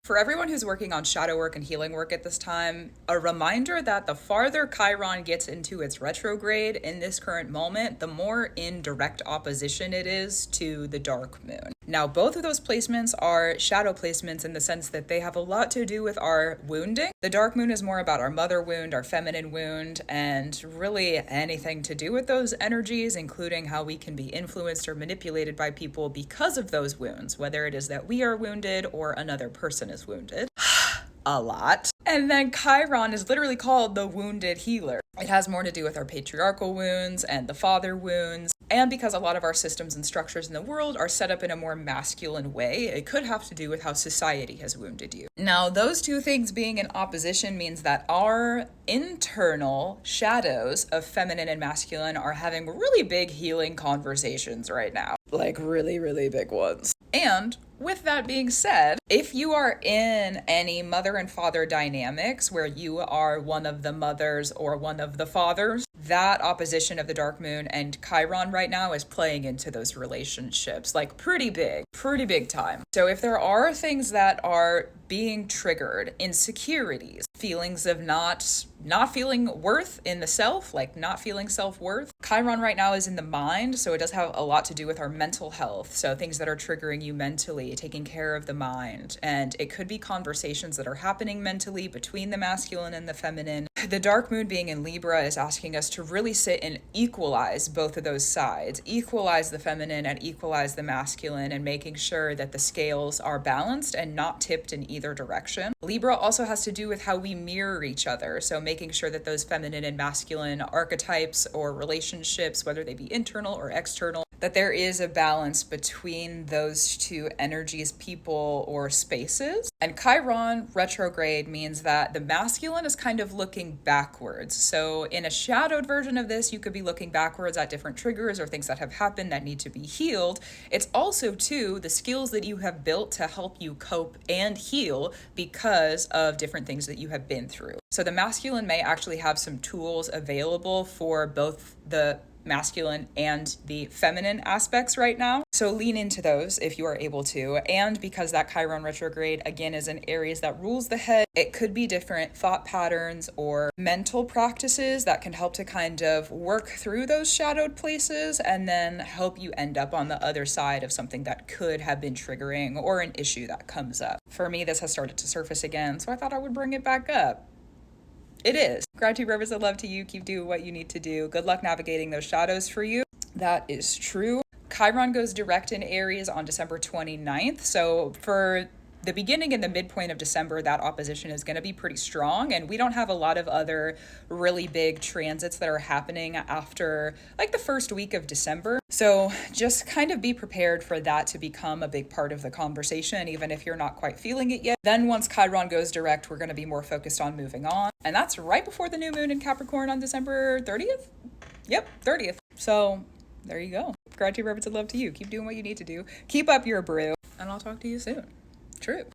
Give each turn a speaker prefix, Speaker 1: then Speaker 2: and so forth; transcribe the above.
Speaker 1: For everyone who's working on shadow work and healing work at this time, a reminder that the farther Chiron gets into its retrograde in this current moment, the more in direct opposition it is to the dark moon. Now, both of those placements are shadow placements in the sense that they have a lot to do with our wounding. The dark moon is more about our mother wound, our feminine wound, and really anything to do with those energies, including how we can be influenced or manipulated by people because of those wounds, whether it is that we are wounded or another person is wounded. A lot. And then Chiron is literally called the wounded healer. It has more to do with our patriarchal wounds and the father wounds. And because a lot of our systems and structures in the world are set up in a more masculine way, it could have to do with how society has wounded you. Now, those two things being in opposition means that our internal shadows of feminine and masculine are having really big healing conversations right now. Like really, really big ones. And with that being said, if you are in any mother and father dynamics where you are one of the mothers or one of the fathers, that opposition of the dark moon and Chiron right now is playing into those relationships, like pretty big time. So if there are things that are being triggered, insecurities, feelings of not feeling worth in the self, like not feeling self-worth. Chiron right now is in the mind, so it does have a lot to do with our mental health. So things that are triggering you mentally, taking care of the mind. And it could be conversations that are happening mentally between the masculine and the feminine. The dark moon being in Libra is asking us to really sit and equalize both of those sides, equalize the feminine and equalize the masculine, and making sure that the scales are balanced and not tipped in either direction. Libra also has to do with how we mirror each other. So making sure that those feminine and masculine archetypes or relationships, whether they be internal or external, that there is a balance between those two energies, people, or spaces. And Chiron retrograde means that the masculine is kind of looking backwards. So in a shadowed version of this, you could be looking backwards at different triggers or things that have happened that need to be healed. It's also, too, the skills that you have built to help you cope and heal because of different things that you have been through. So the masculine may actually have some tools available for both the masculine and the feminine aspects right now. So lean into those if you are able to. And because that Chiron retrograde, again, is in Aries that rules the head, it could be different thought patterns or mental practices that can help to kind of work through those shadowed places and then help you end up on the other side of something that could have been triggering or an issue that comes up. For me, this has started to surface again, so I thought I would bring it back up. It is. Gratitude, reverence, and love to you. Keep doing what you need to do. Good luck navigating those shadows for you. That is true. Chiron goes direct in Aries on December 29th. So for the beginning and the midpoint of December, that opposition is going to be pretty strong. And we don't have a lot of other really big transits that are happening after like the first week of December. So just kind of be prepared for that to become a big part of the conversation, even if you're not quite feeling it yet. Then once Chiron goes direct, we're going to be more focused on moving on. And that's right before the new moon in Capricorn on December 30th. Yep, 30th. So there you go. Gratitude, reverence, and love to you. Keep doing what you need to do. Keep up your brew. And I'll talk to you soon. True.